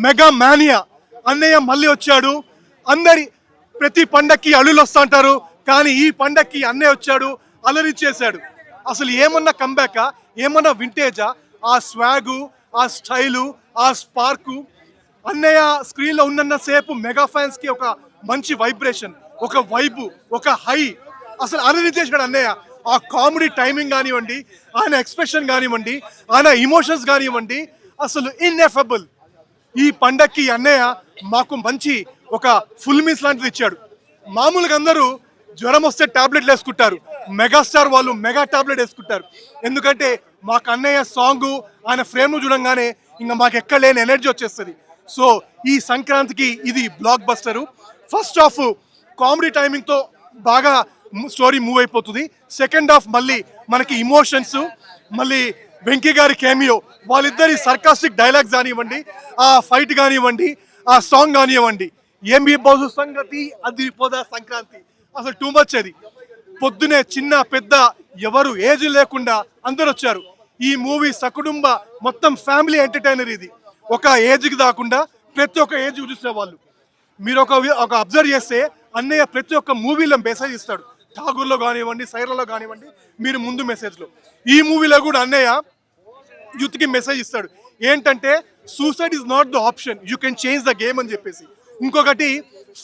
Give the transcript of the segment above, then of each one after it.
Mega mania. అన్నయ్య మళ్ళీ వచ్చాడు. అందరి ప్రతి పండక్కి అల్లుళ్ళు వస్తా అంటారు, కానీ ఈ పండక్కి అన్నయ్య వచ్చాడు, అలరించేశాడు. అసలు ఏమన్నా కంబ్యాకా, ఏమన్నా వింటేజా? ఆ స్వాగు, ఆ స్టైలు, ఆ స్పార్కు. అన్నయ్య స్క్రీన్లో ఉన్నన్న సేపు మెగా ఫ్యాన్స్ కి ఒక మంచి వైబ్రేషన్, ఒక వైబు, ఒక హై. అసలు అలరించేశాడు అన్నయ్య. ఆ కామెడీ టైమింగ్ కానివ్వండి, ఆయన ఎక్స్ప్రెషన్ కానివ్వండి, ఆయన ఇమోషన్స్ కానివ్వండి, అసలు ఇన్ఎఫబుల్. ఈ పండక్కి అన్నయ్య మాకు మంచి ఒక ఫుల్ మీల్స్ లాంటిది ఇచ్చాడు. మామూలుగా అందరూ జ్వరం వస్తే టాబ్లెట్లు వేసుకుంటారు, మెగాస్టార్ వాళ్ళు మెగా టాబ్లెట్ వేసుకుంటారు. ఎందుకంటే మాకు అన్నయ్య సాంగు, ఆయన ఫ్రేమ్ చూడంగానే ఇంకా మాకు ఎక్కడ లేని ఎనర్జీ వచ్చేస్తుంది. సో ఈ సంక్రాంతికి ఇది block buster. First half comedy టైమింగ్తో బాగా స్టోరీ మూవ్ అయిపోతుంది. సెకండ్ హాఫ్ మళ్ళీ మనకి ఇమోషన్స్, మళ్ళీ వెంకీ గారి కేమియో, వాళ్ళిద్దరి సర్కాస్టిక్ డైలాగ్స్ కానివ్వండి, ఆ ఫైట్ కానివ్వండి, ఆ సాంగ్ కానివ్వండి, ఏమి బోసు సంగతి అది పోదా సంక్రాంతి, అసలు టూ మచ్. అది పొద్దునే చిన్న పెద్ద ఎవరు ఏజ్ లేకుండా అందరు వచ్చారు. ఈ మూవీ సకుటుంబ మొత్తం ఫ్యామిలీ ఎంటర్టైనర్. ఇది ఒక ఏజ్కి దాకుండా ప్రతి ఒక్క ఏజ్ చూసేవాళ్ళు. మీరు ఒక అబ్జర్వ్ చేస్తే అన్నయ్య ప్రతి ఒక్క మూవీలో మెసేజ్ ఇస్తాడు. ఠాగూర్లో కానివ్వండి, సైరాలో కానివ్వండి, మీరు ముందు మెసేజ్లో. ఈ మూవీలో కూడా అన్నయ్య యూత్కి మెసేజ్ ఇస్తాడు. ఏంటంటే suicide is not the option, you can change the game అని చెప్పేసి. ఇంకొకటి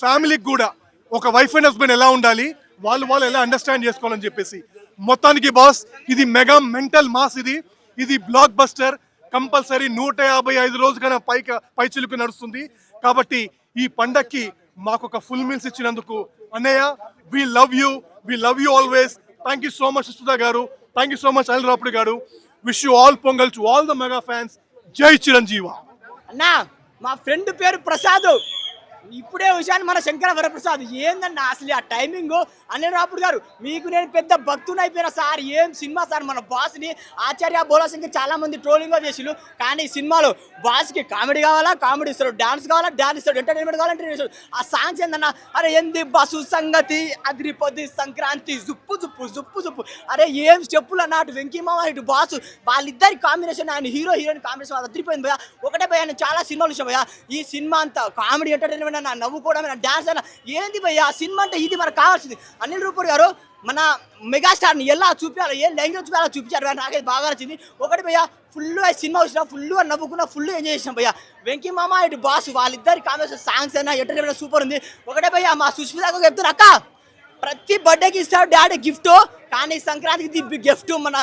ఫ్యామిలీకి కూడా ఒక వైఫ్ అండ్ హస్బెండ్ ఎలా ఉండాలి, వాళ్ళు ఎలా అండర్స్టాండ్ చేసుకోవాలని చెప్పేసి. మొత్తానికి బాస్ ఇది మెగా మెంటల్ మాస్. ఇది బ్లాక్ బస్టర్. కంపల్సరీ 155 రోజు కన్నా పైచిలుకు నడుస్తుంది. కాబట్టి ఈ పండక్కి మాకు ఒక ఫుల్ మీల్స్ ఇచ్చినందుకు అన్నయ్య, we love you always. Thank you so much Sudha garu, thank you so much Anil Rapudi garu. Wish you all Pongal to all the mega fans. జై చిరంజీవ. అన్నా మా ఫ్రెండ్ పేరు ప్రసాద్, ఇప్పుడే విషయాన్ని మన శంకర వరప్రసాద్. ఏందన్నా అసలు ఆ టైమింగ్. అనిల్ రాపుడు గారు మీకు నేను పెద్ద భక్తుని అయిపోయినా సార్. ఏం సినిమా సార్. మన బాస్ని ఆచార్య బోలాశంకర్ చాలా మంది ట్రోలింగ్ చేసిరు, కానీ ఈ సినిమాలో బాస్కి కామెడీ కావాలా కామెడీ ఇస్తాడు, డాన్స్ కావాలా డాన్స్ ఇస్తాడు, ఎంటర్టైన్మెంట్ కావాలంటే ఇస్తాడు. ఆ సాంగ్స్ ఏందన్నా, అరే ఎంది బస్సు సంగతి అదిరిపోద్ది సంక్రాంతి జుప్పు జుప్పు జుప్పు జుప్పు. అరే ఏం స్టెప్పులు అన్న, అటు వెంకీ మామ ఇటు బాసు, వాళ్ళిద్దరి కాంబినేషన్, ఆయన హీరో హీరోయిన్ కాంబినేషన్ అదిరిపోయింది భయ. ఒకటే భయ, నేను చాలా సినిమాలు చూసాను భయ. ఈ సినిమా అంతా కామెడీ ఎంటర్టైన్మెంట్ అన్న, నవ్వుకోవడం, డాన్స్ అన్న, ఏంది భయ్య ఆ సినిమా అంటే ఇది మనకు కావాల్సింది. అనిల్ రూపూర్ గారు మన మెగాస్టార్ని ఎలా చూపించాలో, ఏ లాంగ్వేజ్ చూపించాలో చూపించారు. నాకైతే బాగా నచ్చింది. ఒకటి భయ్య, ఫుల్ సినిమా వచ్చినా ఫుల్గా నవ్వుకున్నా, ఫుల్ ఎంజాయ్ చేసినాం భయ్య. వెంకీ మామ ఇటు బాసు, వాళ్ళిద్దరి కాంబినేషన్ సాంగ్స్ అయినా ఎంటర్టైన్మెంట్ సూపర్ ఉంది. ఒకటే భయ్య, మా సుష్మితకు చెప్తారు, అక్క ప్రతి బర్త్డేకి ఇస్తాడు డాడీ గిఫ్ట్, కానీ సంక్రాంతికి ది గిఫ్ట్ మన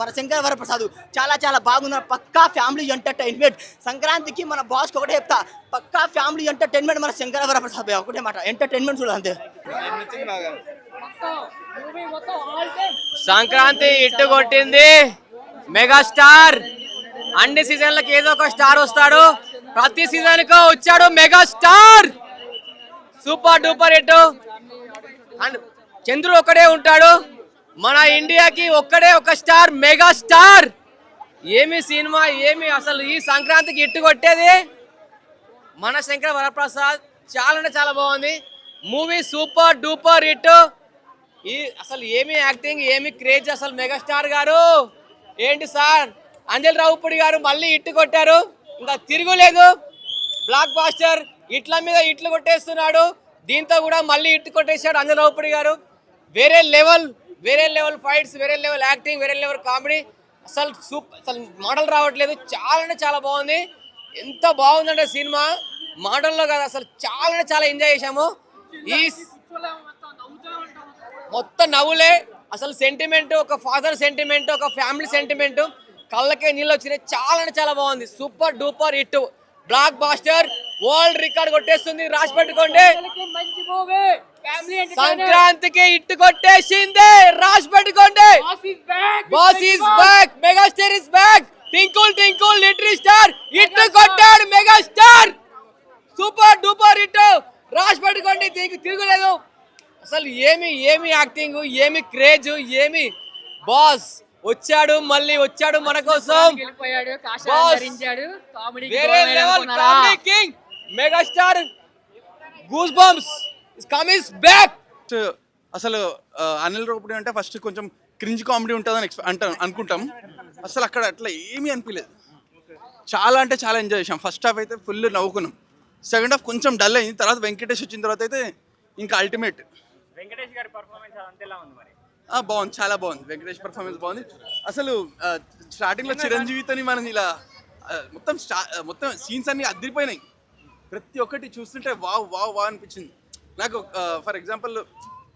మన శంకర వరప్రసాద్. చాలా చాలా బాగుంది. పక్కా ఫ్యామిలీ ఎంటర్టైన్మెంట్. సంక్రాంతికి మన బాస్కి ఒకటే చెప్తా, పక్కా ఫ్యామిలీ ఎంటర్టైన్మెంట్ మన శంకర వరప్రసాద్. ఒకటే మాట, ఎంటర్టైన్మెంట్ చూడాలి అంతే. సంక్రాంతి ఇట్టు కొట్టింది మెగాస్టార్. అన్ని సీజన్లకు ఏదో ఒక స్టార్ వస్తాడు, ప్రతి సీజన్ కు వచ్చాడు megastar. Super duper hit. And చంద్రుడు ఒక్కడే ఉంటాడు, మన ఇండియాకి ఒక్కడే ఒక స్టార్, మెగా స్టార్. ఏమి సినిమా, ఏమి అసలు ఈ సంక్రాంతికి ఇట్టు కొట్టేది మన శంకర వరప్రసాద్. చాలా అంటే చాలా బాగుంది మూవీ, సూపర్ డూపర్ హిట్. ఈ అసలు ఏమి యాక్టింగ్, ఏమి క్రేజ్ అసలు మెగాస్టార్ గారు. ఏంటి సార్, అంజల్ రావుపూడి గారు మళ్ళీ ఇట్టు కొట్టారు, ఇంకా తిరుగులేదు. బ్లాక్ బాస్టర్ ఇట్ల మీద ఇట్లు కొట్టేస్తున్నాడు. దీంతో కూడా మళ్ళీ ఇట్టు కొట్టేశాడు అంజల్ రావుపూడి గారు. వేరే లెవెల్ ఫైట్స్, వేరే లెవెల్ యాక్టింగ్, వేరే లెవెల్ కామెడీ. అసలు మోడల్ రావట్లేదు. చాలా అంటే చాలా బాగుంది. ఎంత బాగుందంటే సినిమా మోడల్లో కాదు, అసలు చాలా అంటే చాలా ఎంజాయ్ చేశాము. ఈ మొత్తం నవ్వులే. అసలు సెంటిమెంట్, ఒక ఫాదర్ సెంటిమెంట్, ఒక ఫ్యామిలీ సెంటిమెంట్, కళ్ళకే నీళ్ళు వచ్చినాయి. చాలా అంటే చాలా బాగుంది. Super duper hit. Block buster world record కొట్టేస్తుంది, రాసి పెట్టుకోండి. సంక్రాంతికి ఇట్టు కొట్టేసింది, రాసి పెట్టుకోండి. Boss is back, megastar is back. Twinkle twinkle little star hit కొట్టాడు మెగాస్టార్. సూపర్ డూపర్ హిట్, రాసి పెట్టుకోండి, తిరుగులేదు. అసలు ఏమి యాక్టింగ్, ఏమి క్రేజ్, ఏమి బాస్ వచ్చాడు, మళ్ళీ వచ్చాడు మన కోసం. వేరే level comedy king megastar. Goose bumps coming back. అసలు అనిల్ రావుపూడి అంటే ఫస్ట్ కొంచెం క్రింజ్ కామెడీ ఉంటుందని అనుకుంటాం. అసలు అక్కడ అట్లా ఏమీ అనిపించలేదు. చాలా అంటే చాలా ఎంజాయ్ చేసాం. ఫస్ట్ హాఫ్ అయితే ఫుల్ నవ్వుకున్నాం. సెకండ్ హాఫ్ కొంచెం డల్ అయింది. తర్వాత వెంకటేష్ వచ్చిన తర్వాత అయితే ఇంకా అల్టిమేట్. వెంకటేష్ గారి పర్ఫార్మెన్స్ అదంతా ఎలా ఉంది మరి? బాగుంది, చాలా బాగుంది. వెంకటేష్ పర్ఫార్మెన్స్ బాగుంది. అసలు స్టార్టింగ్లో చిరంజీవితోని మనం ఇలా మొత్తం సీన్స్ అన్ని అదిరిపోయినాయి. ప్రతి ఒక్కటి చూస్తుంటే వావ్ వావ్ వావ్ అనిపించింది నాకు. ఫర్ ఎగ్జాంపుల్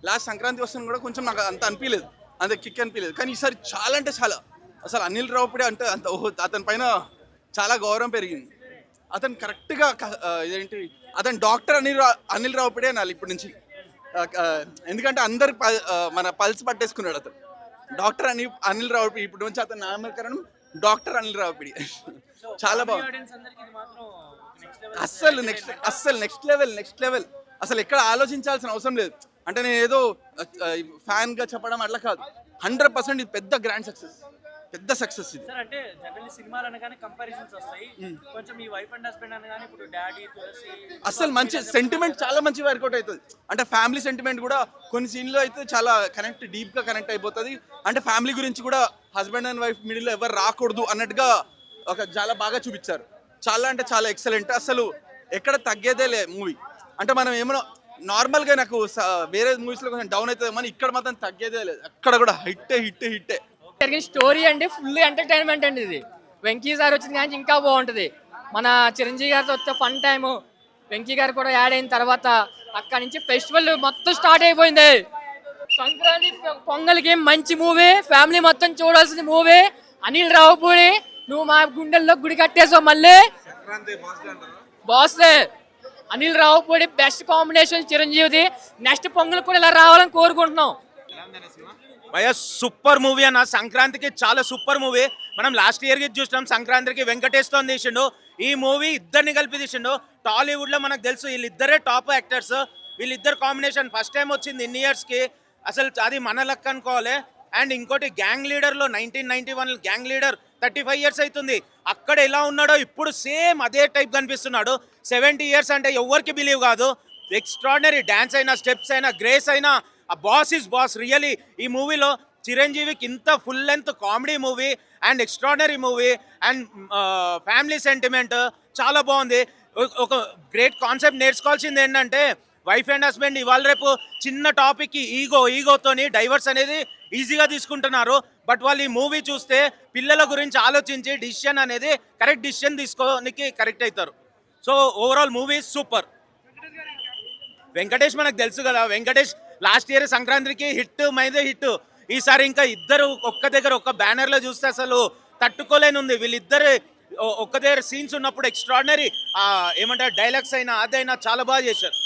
లాస్ట్ సంక్రాంతి వస్తుంది కూడా కొంచెం నాకు అంత అనిపించలేదు, అంత కిక్ అనిపించలేదు. కానీ ఈసారి చాలా అంటే చాలా, అసలు అనిల్ రావుపూడి అంటే అంత అతని పైన చాలా గౌరవం పెరిగింది. అతను కరెక్ట్గా ఇదేంటి అతను డాక్టర్ అనిల్ రావుపూడి అనాలి ఇప్పటి నుంచి. ఎందుకంటే అందరు మన పల్స్ పట్టేసుకున్నాడు అతను. డాక్టర్ అనిల్ రావుపూడి ఇప్పటి నుంచి అతను నామకరణం డాక్టర్ అనిల్ రావుపూడి. చాలా బాగుంది. అస్సలు నెక్స్ట్ లెవెల్ అసలు ఎక్కడ ఆలోచించాల్సిన అవసరం లేదు. అంటే నేను ఏదో ఫ్యాన్గా చెప్పడం అట్లా కాదు, 100% ఇది పెద్ద గ్రాండ్ సక్సెస్, పెద్ద సక్సెస్ ఇది. సార్ అంటే జనరల్లీ సినిమాలు అనగానే కంపారిజన్స్ వస్తాయి. కొంచెం ఈ వైఫ్ అండ్ హస్బెండ్ అనగానే ఇప్పుడు డాడీ తులసి అసలు మంచి సెంటిమెంట్, చాలా మంచి వర్కౌట్ అవుతుంది. అంటే ఫ్యామిలీ సెంటిమెంట్ కూడా కొన్ని సీన్లో అయితే చాలా డీప్గా కనెక్ట్ అయిపోతుంది. అంటే ఫ్యామిలీ గురించి కూడా హస్బెండ్ అండ్ వైఫ్ మిడిల్లో ఎవరు రాకూడదు అన్నట్టుగా చాలా బాగా చూపించారు. చాలా అంటే చాలా ఎక్సలెంట్. అసలు ఎక్కడ తగ్గేదే లే మూవీ. అంటే మనం ఏమో నార్మల్గా నాకు వేరే మూవీస్లో కొంచెం డౌన్ అవుతుంది, కానీ ఇక్కడ మాత్రం తగ్గేదే లేదు. అక్కడ కూడా హిట్టే. స్టోరీ అండి ఫుల్ ఎంటర్టైన్మెంట్ అండి. ఇది వెంకీ సార్ వచ్చింది కానీ ఇంకా బాగుంటుంది. మన చిరంజీవి గారితో వస్తే ఫన్ టైము. వెంకీ గారు కూడా యాడ్ అయిన తర్వాత అక్కడి నుంచి ఫెస్టివల్ మొత్తం స్టార్ట్ అయిపోయింది. సంక్రాంతి పొంగల్కి మంచి మూవీ, ఫ్యామిలీ మొత్తం చూడాల్సిన మూవీ. అనిల్ రావుపూడి నువ్వు మా గుండెల్లో గుడి కట్టేసావు మళ్ళీ. బాస్లే అనిల్ రావుపూడి బెస్ట్ కాంబినేషన్ చిరంజీవిది. నెక్స్ట్ పొంగల్ కూడా ఇలా రావాలని కోరుకుంటున్నాం. భయ సూపర్ మూవీ అన్న. సంక్రాంతికి చాలా సూపర్ మూవీ. మనం లాస్ట్ ఇయర్కి చూసినాం, సంక్రాంతికి వెంకటేష్తో తీసిండు. ఈ మూవీ ఇద్దరిని కలిపి తీసిండు. టాలీవుడ్లో మనకు తెలుసు వీళ్ళిద్దరే టాప్ యాక్టర్స్. వీళ్ళిద్దరు కాంబినేషన్ ఫస్ట్ టైం వచ్చింది ఇన్ని ఇయర్స్కి. అసలు అది మన లక్ అనుకోవాలి. అండ్ ఇంకోటి గ్యాంగ్ లీడర్లో 1991 గ్యాంగ్ లీడర్ 35 ఇయర్స్ అవుతుంది. అక్కడ ఎలా ఉన్నాడో ఇప్పుడు సేమ్ అదే టైప్ కనిపిస్తున్నాడు. 70 ఇయర్స్ అంటే ఎవరికి బిలీవ్ కాదు. ఎక్స్ట్రాడినరీ డ్యాన్స్ అయినా, స్టెప్స్ అయినా, గ్రేస్ అయినా, ఆ బాస్ ఇస్ బాస్ రియలీ. ఈ మూవీలో చిరంజీవికి ఇంత full length comedy movie and extraordinary movie and family sentiment చాలా బాగుంది. ఒక గ్రేట్ కాన్సెప్ట్ నేర్చుకోవాల్సింది ఏంటంటే వైఫ్ అండ్ హస్బెండ్ ఇవాళ రేపు చిన్న టాపిక్కి ఈగోతోని డైవర్స్ అనేది ఈజీగా తీసుకుంటున్నారు. బట్ వాళ్ళు ఈ మూవీ చూస్తే పిల్లల గురించి ఆలోచించి డిసిషన్ అనేది కరెక్ట్ డిసిషన్ తీసుకోనికి కరెక్ట్ అవుతారు. So overall movie super. Venkatesh మనకు తెలుసు కదా, వెంకటేష్ లాస్ట్ ఇయర్ సంక్రాంతికి హిట్ మైదే హిట్. ఈసారి ఇంకా ఇద్దరు ఒక్క దగ్గర ఒక్క బ్యానర్లో చూస్తే అసలు తట్టుకోలేనుంది. వీళ్ళిద్దరు ఒక్క దగ్గర సీన్స్ ఉన్నప్పుడు ఎక్స్ట్రాడినరీ ఏమంటారు డైలాగ్స్ అయినా అదైనా చాలా బాగా చేశారు.